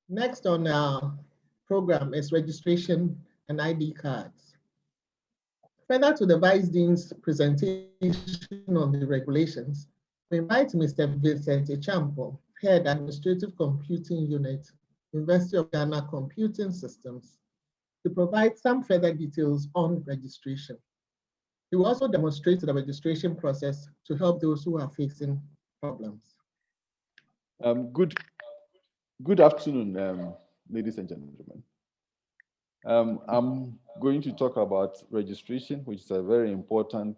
Next on our program is registration and ID cards. Further to the Vice Dean's presentation on the regulations, we invite Mr. Vincent Echampo, Head Administrative Computing Unit, University of Ghana Computing Systems, to provide some further details on registration. He will also demonstrate the registration process to help those who are facing problems. Good afternoon, ladies and gentlemen. I'm going to talk about registration, which is a very important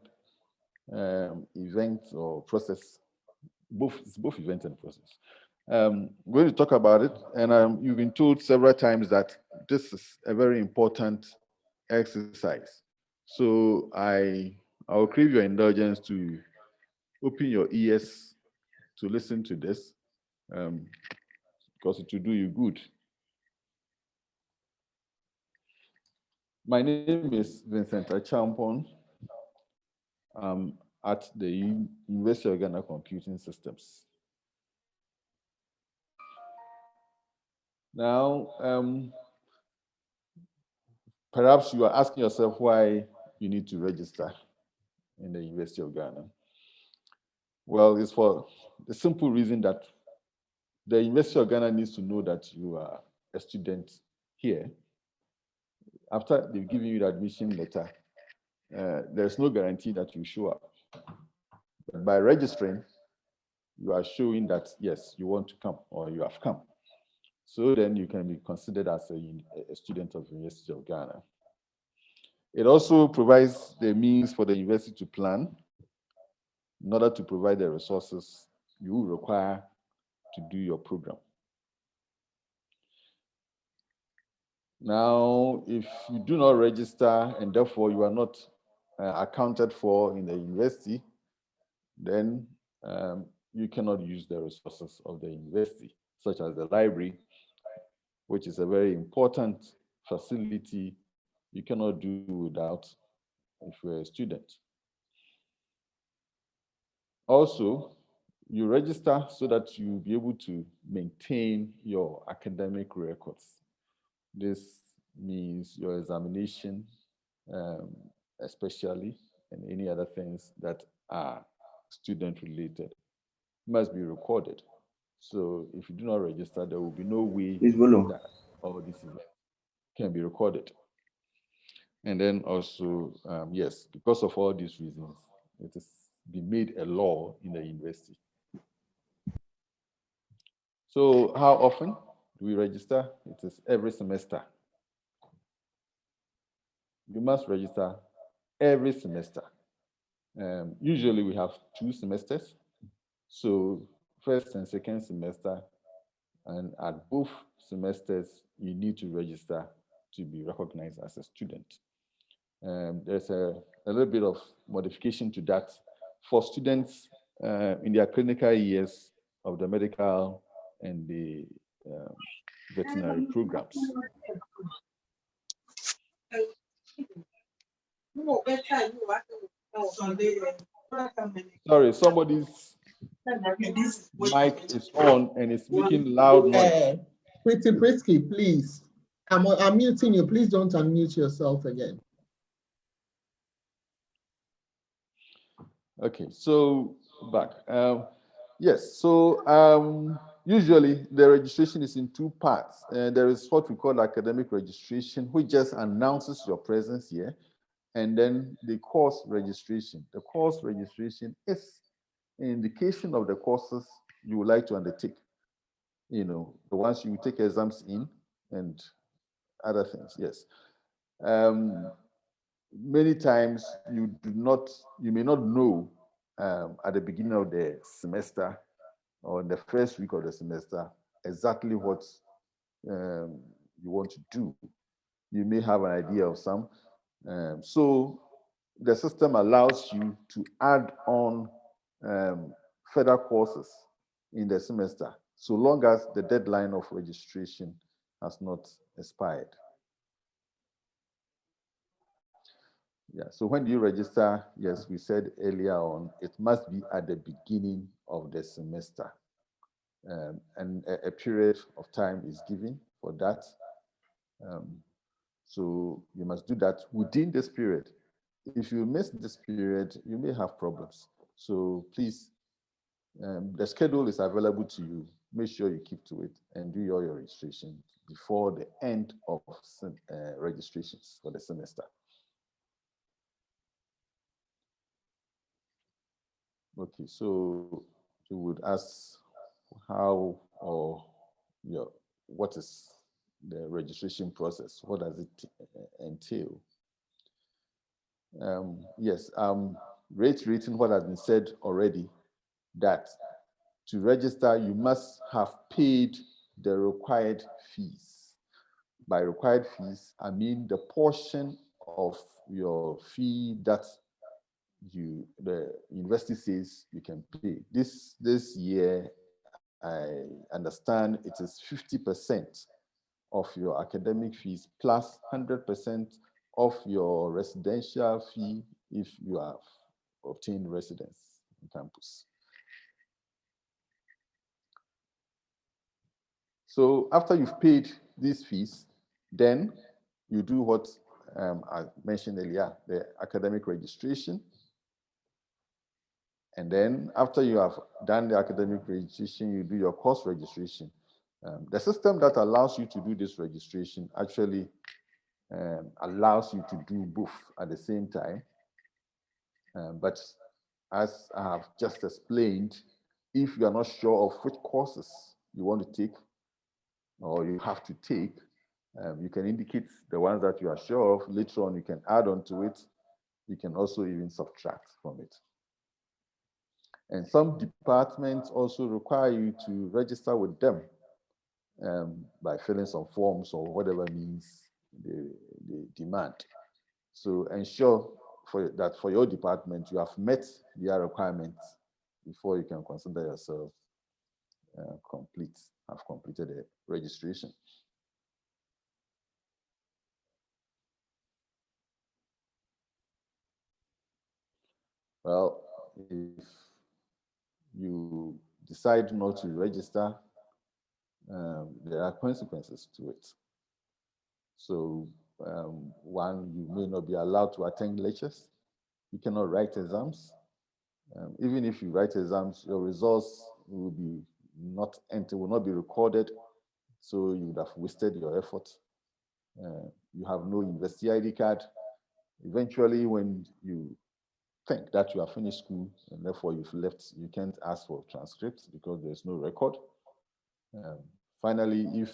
event or process. It's both event and process. I'm going to talk about it, and you've been told several times that this is a very important exercise. So I'll crave your indulgence to open your ears to listen to this, because it will do you good. My name is Vincent Achampon. I'm at the University of Ghana Computing Systems. Now, perhaps you are asking yourself why you need to register in the University of Ghana. Well, it's for the simple reason that the University of Ghana needs to know that you are a student here. After they've given you the admission letter, there's no guarantee that you show up. But by registering, you are showing that, yes, you want to come or you have come. So then you can be considered as a student of the University of Ghana. It also provides the means for the university to plan in order to provide the resources you require to do your program. Now, if you do not register and therefore you are not accounted for in the university, then you cannot use the resources of the university, such as the library, which is a very important facility you cannot do without if you're a student. Also, you register so that you'll be able to maintain your academic records. This means your examination, especially, and any other things that are student related must be recorded. So if you do not register, there will be no way that all these events can be recorded. And then also, yes, because of all these reasons, it has been made a law in the university. So how often do we register? It is every semester. You must register every semester. Usually we have 2 semesters. So first and second semester, and at both semesters, you need to register to be recognized as a student. There's a little bit of modification to that for students in their clinical years of the medical and the veterinary programs. Sorry, somebody's mic is on and it's making loud noise. Pretty Brisky, please. I'm muting you. Please don't unmute yourself again. Okay, so back. Yes, so usually the registration is in 2 parts. There is what we call academic registration, which just announces your presence here, and then the course registration. The course registration is an indication of the courses you would like to undertake. You know, the ones you take exams in and other things, yes. Many times you may not know at the beginning of the semester or in the first week of the semester exactly what you want to do. You may have an idea of some. So the system allows you to add on further courses in the semester, so long as the deadline of registration has not expired. Yeah, so when you register, yes, we said earlier on, it must be at the beginning of the semester. and a period of time is given for that. So you must do that within this period. If you miss this period, you may have problems. So please, the schedule is available to you. Make sure you keep to it and do your registration before the end of registrations for the semester. Okay, so you would ask how or what is the registration process? What does it entail? Yes, reiterating what has been said already, that to register, you must have paid the required fees. By required fees, I mean the portion of your fee that the university says you can pay. This year, I understand it is 50% of your academic fees plus 100% of your residential fee if you have obtained residence on campus. So after you've paid these fees, then you do what I mentioned earlier, the academic registration. And then after you have done the academic registration, you do your course registration. The system that allows you to do this registration actually allows you to do both at the same time. But as I have just explained, if you are not sure of which courses you want to take or you have to take, you can indicate the ones that you are sure of. Later on, you can add on to it. You can also even subtract from it. And some departments also require you to register with them by filling some forms or whatever means they demand. So ensure that for your department, you have met their requirements before you can consider yourself have completed the registration. Well, if you decide not to register, there are consequences to it. So one, you may not be allowed to attend lectures. You cannot write exams. Even if you write exams, your results will not be recorded. So you would have wasted your effort. You have no university ID card. Eventually, when you think that you have finished school and therefore you've left, you can't ask for transcripts because there's no record. Finally, if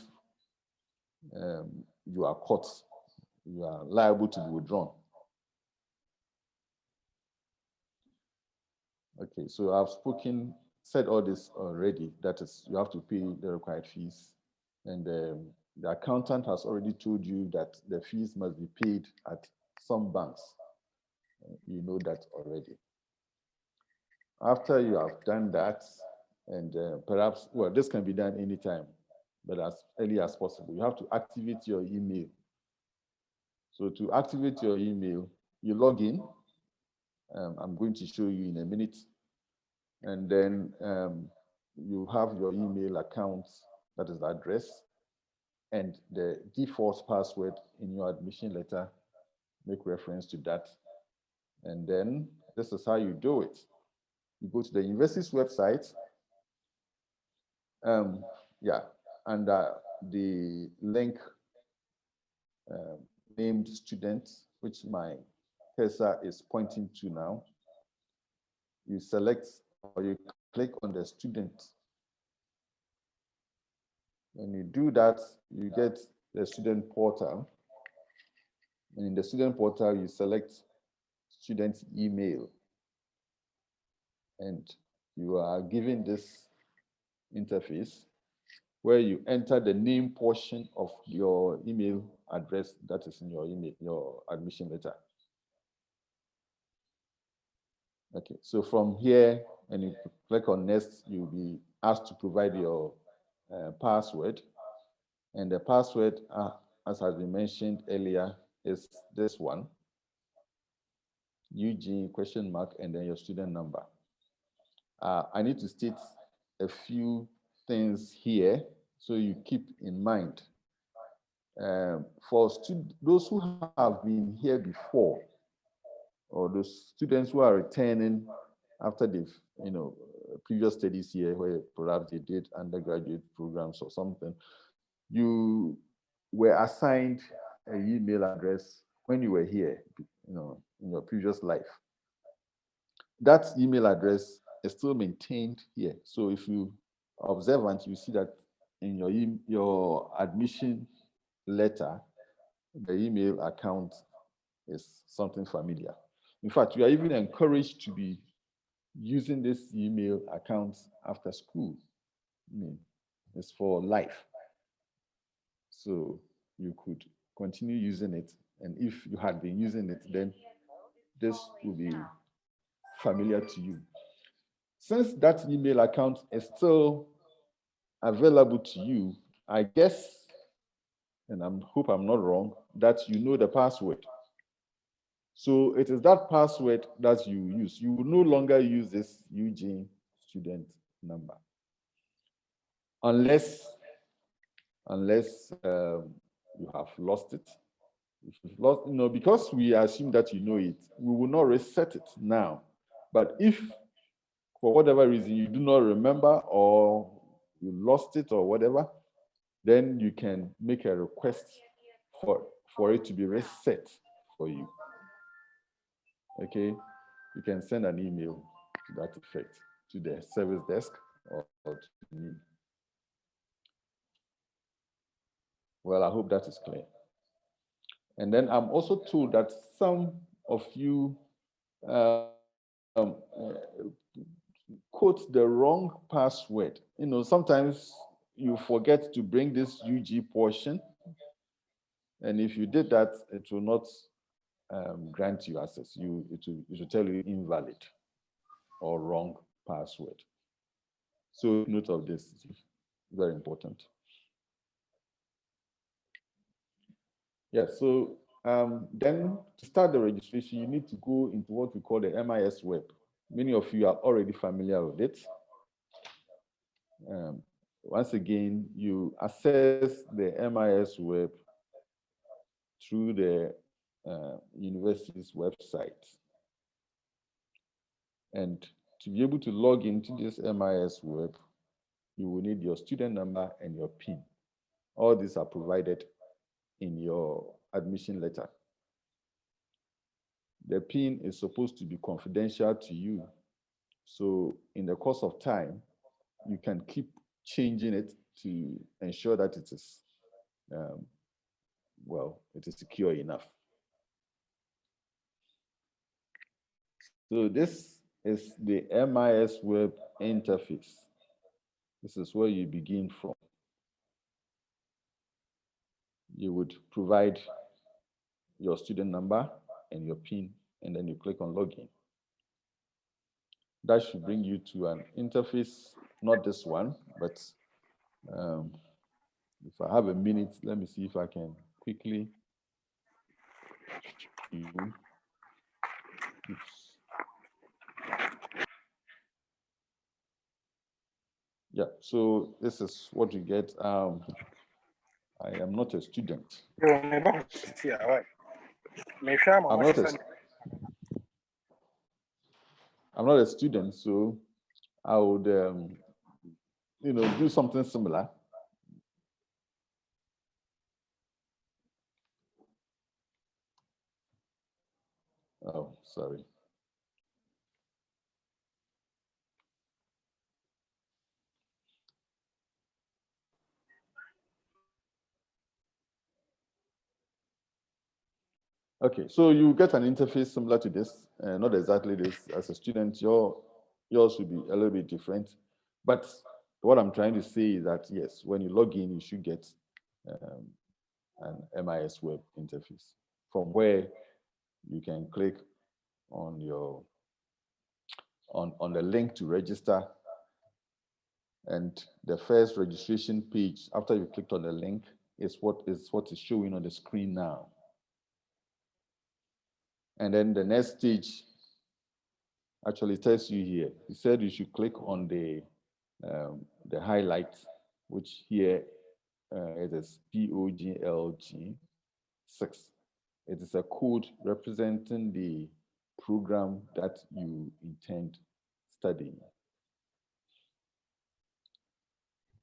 you are caught, you are liable to be withdrawn. Okay, so I've said all this already. That is, you have to pay the required fees. And the accountant has already told you that the fees must be paid at some banks. You know that already. After you have done that, and perhaps, well, this can be done anytime, but as early as possible, you have to activate your email. So to activate your email, you log in. I'm going to show you in a minute. And then you have your email account, that is the address, and the default password in your admission letter, make reference to that. And then this is how you do it. You go to the university's website, yeah, and the link named student, which my cursor is pointing to now. You select or you click on the student. When you do that, you get the student portal. And in the student portal, you select student email. And you are given this interface where you enter the name portion of your email address that is in your email, your admission letter. Okay, so from here, when you click on next, you'll be asked to provide your password. And the password, as has been mentioned earlier, is this one, UG ? And then your student number. I need to state a few things here so you keep in mind. For those who have been here before, or those students who are returning after they've, previous studies here where perhaps they did undergraduate programs or something, you were assigned an email address when you were here, in your previous life. That email address is still maintained here. So if you are observant, you see that in your admission letter, the email account is something familiar. In fact, you are even encouraged to be using this email account after school. It's for life. So you could continue using it. And if you had been using it, then this will be familiar to you. Since that email account is still available to you, I guess, and I hope I'm not wrong, that you know the password. So it is that password that you use. You will no longer use this Eugene student number. Unless you have lost it. If you've lost, because we assume that you know it, we will not reset it now. But if for whatever reason you do not remember or you lost it or whatever, then you can make a request for it to be reset for you. Okay, you can send an email to that effect to the service desk or to me. Well, I hope that is clear. And then I'm also told that some of you quote the wrong password. Sometimes you forget to bring this UG portion. And if you did that, it will not grant you access. It will tell you invalid or wrong password. So note of this, very important. Yeah, so then to start the registration, you need to go into what we call the MIS web. Many of you are already familiar with it. Once again, you access the MIS web through the university's website. And to be able to log into this MIS web, you will need your student number and your PIN. All these are provided in your admission letter. The PIN is supposed to be confidential to you. So in the course of time, you can keep changing it to ensure that it is, it is secure enough. So this is the MIS web interface. This is where you begin from. You would provide your student number and your PIN, and then you click on login. That should bring you to an interface, not this one, but if I have a minute, let me see if I can quickly. Yeah, so this is what you get. I am not a student. I'm not a student, so I would, do something similar. Oh, sorry. Okay, so you get an interface similar to this, not exactly this. As a student, yours will be a little bit different. But what I'm trying to say is that, yes, when you log in, you should get an MIS web interface from where you can click on your on the link to register. And the first registration page, after you clicked on the link, is what is showing on the screen now. And then the next stage actually tells you here. He said you should click on the the highlight, which here it is POGLG 6. It is a code representing the program that you intend studying.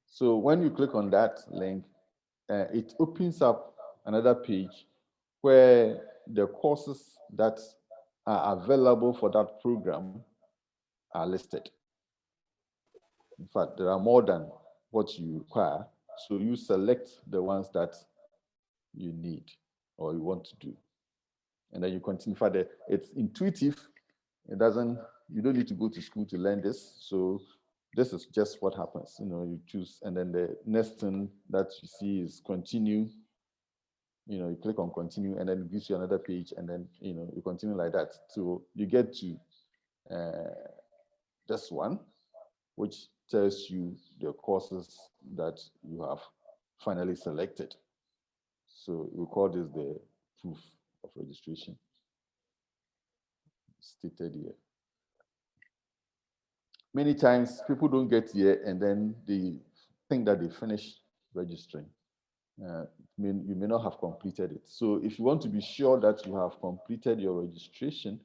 So when you click on that link, it opens up another page where the courses that are available for that program are listed. In fact, there are more than what you require. So you select the ones that you need or you want to do. And then you continue further. It's intuitive. It doesn't, you don't need to go to school to learn this. So this is just what happens. You choose, and then the next thing that you see is continue. You click on continue, and then it gives you another page, and then you continue like that. So you get to this one, which tells you the courses that you have finally selected. So we call this the proof of registration, stated here. Many times people don't get here and then they think that they finished registering. You may not have completed it. So if you want to be sure that you have completed your registration,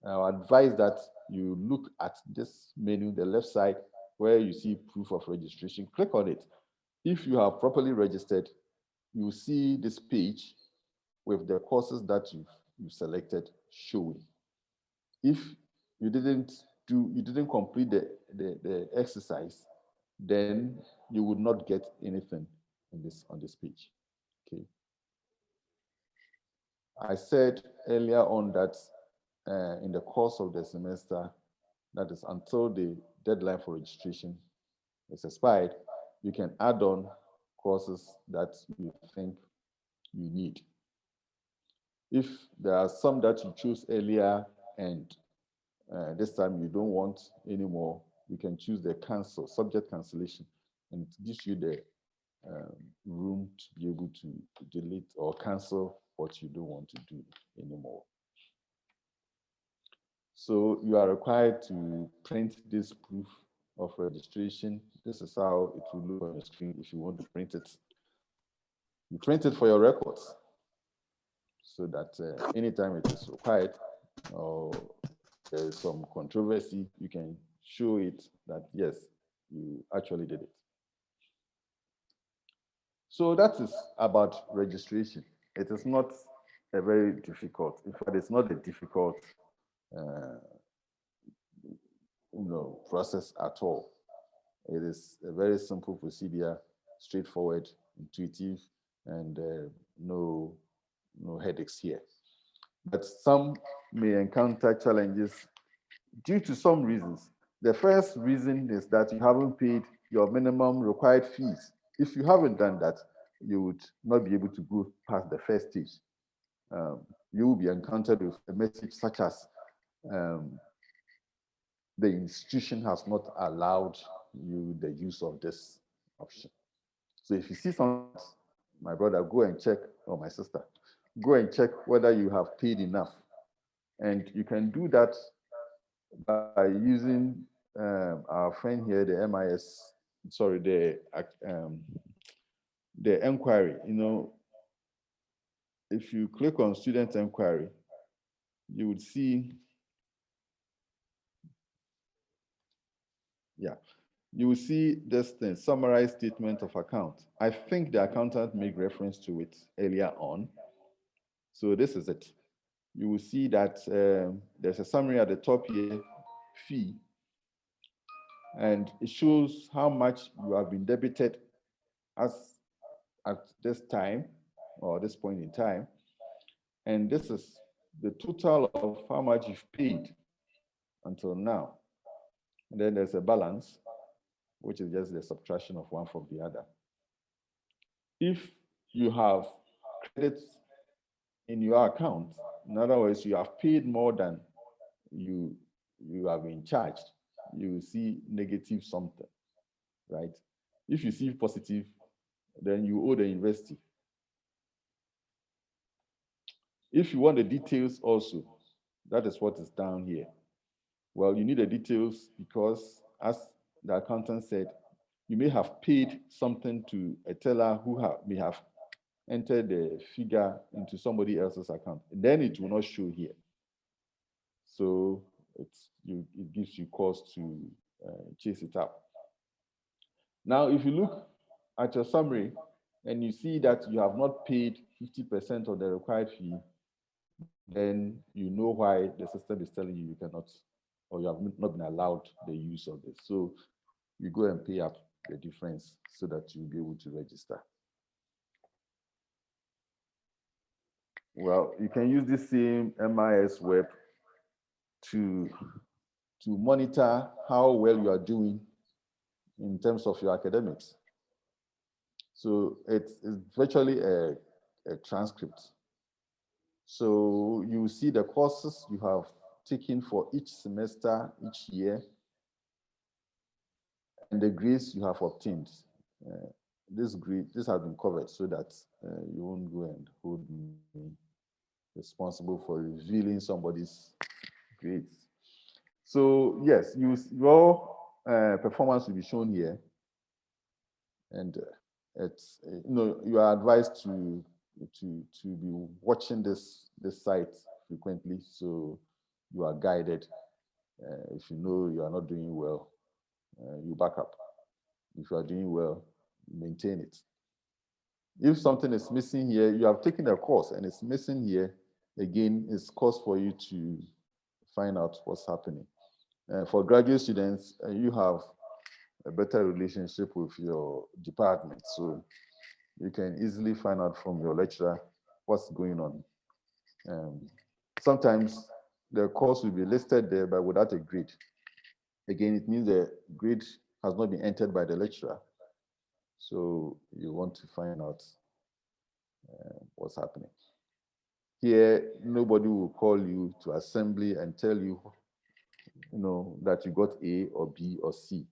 I advise that you look at this menu, the left side, where you see proof of registration. Click on it. If you have properly registered, you see this page with the courses that you've selected showing. If you didn't complete the exercise, then you would not get anything on this page. Okay. I said earlier on that in the course of the semester, that is until the deadline for registration is expired, you can add on courses that you think you need. If there are some that you chose earlier and this time you don't want anymore, you can choose the cancel, subject cancellation, and it gives you the room to be able to delete or cancel what you don't want to do anymore. So you are required to print this proof of registration. This is how it will look on your screen if you want to print it. You print it for your records so that anytime it is required or there is some controversy, you can show it that, yes, you actually did it. So that is about registration. It is not a very difficult, in fact, it's not a difficult process at all. It is a very simple procedure, straightforward, intuitive, and no headaches here. But some may encounter challenges due to some reasons. The first reason is that you haven't paid your minimum required fees. If you haven't done that, you would not be able to go past the first stage. You will be encountered with a message such as the institution has not allowed you the use of this option. So if you see something, my brother, go and check, or my sister, go and check whether you have paid enough. And you can do that by using our friend here, the MIS, sorry, the enquiry. If you click on student enquiry, you would see, you will see this thing, summarized statement of account. I think the accountant made reference to it earlier on. So this is it. You will see that there's a summary at the top here, fee, and it shows how much you have been debited as at this time or this point in time. And this is the total of how much you've paid until now. And then there's a balance, which is just the subtraction of one from the other. If you have credits in your account, in other words, you have paid more than you have been charged, you will see negative something, right? If you see positive, then you owe the university. If you want the details also, that is what is down here. Well, you need the details because as the accountant said, you may have paid something to a teller who may have entered the figure into somebody else's account. Then it will not show here. So it gives you cause to chase it up. Now, if you look at your summary and you see that you have not paid 50% of the required fee, then you know why the system is telling you cannot, or you have not been allowed the use of this. So you go and pay up the difference so that you'll be able to register. Well, you can use this same MIS web to monitor how well you are doing in terms of your academics. So it's virtually a transcript. So you see the courses you have taken for each semester, each year, and the grades you have obtained. This has been covered so that you won't go and hold me responsible for revealing somebody's grades. So yes, your performance will be shown here, and it's you are advised to be watching this site frequently, so you are guided. If you know you are not doing well, you back up. If you are doing well, maintain it. If something is missing here, you have taken a course and it's missing here, again, it's cause for you to find out what's happening. For graduate students, you have a better relationship with your department, so you can easily find out from your lecturer what's going on. Sometimes the course will be listed there, but without a grade. Again, it means the grade has not been entered by the lecturer. So you want to find out what's happening. Here, nobody will call you to assembly and tell you, that you got A or B or C.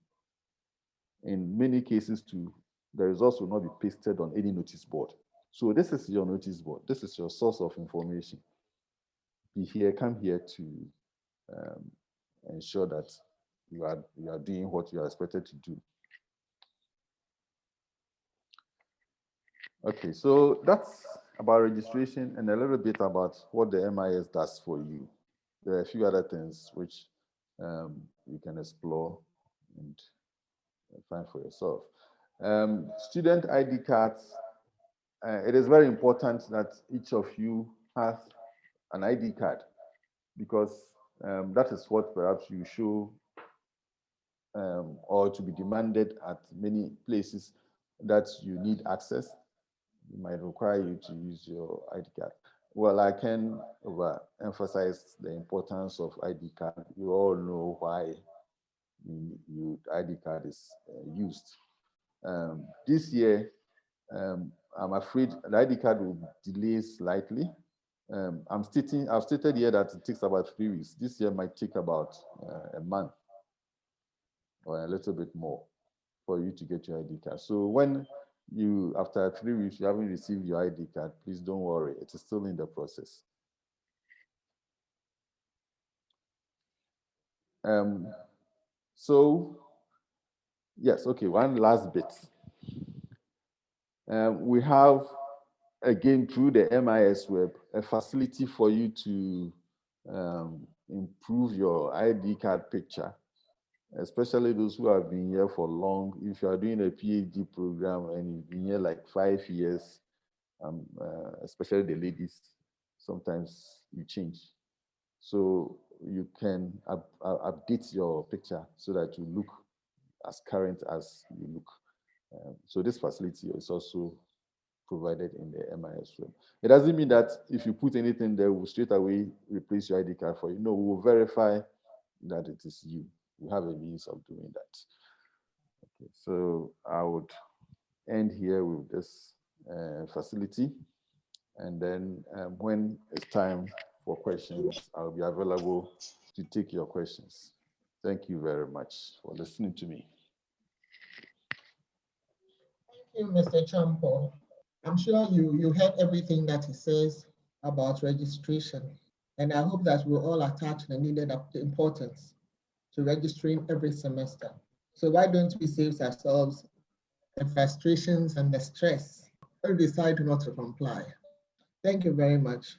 In many cases too, the results will not be pasted on any notice board. So this is your notice board. This is your source of information. Come here to ensure that you are doing what you are expected to do. Okay, so that's about registration and a little bit about what the MIS does for you. There are a few other things which you can explore and find for yourself. Student ID cards, it is very important that each of you has an ID card, because that is what perhaps you show or to be demanded at many places that you need access. It might require you to use your ID card. Well, I can emphasize the importance of ID card. You all know why ID card is used. This year, I'm afraid the ID card will delay slightly. I've stated here that it takes about 3 weeks. This year might take about a month or a little bit more for you to get your ID card. So when after 3 weeks, you haven't received your ID card, please don't worry. It is still in the process. So, yes, okay, one last bit. We have, again, through the MIS web, a facility for you to improve your ID card picture, especially those who have been here for long. If you are doing a PhD program and you've been here like 5 years, especially the ladies, sometimes you change. So you can update your picture so that you look as current as you look. So this facility is also provided in the MIS web. It doesn't mean that if you put anything there, we'll straight away replace your ID card for you. No, we will verify that it is you. We have a means of doing that. Okay, so I would end here with this facility. And then when it's time for questions, I'll be available to take your questions. Thank you very much for listening to me. Thank you, Mr. Champo. I'm sure you heard everything that he says about registration, and I hope that we'll all attach the needed importance to registering every semester. So why don't we save ourselves the frustrations and the stress or decide not to comply? Thank you very much.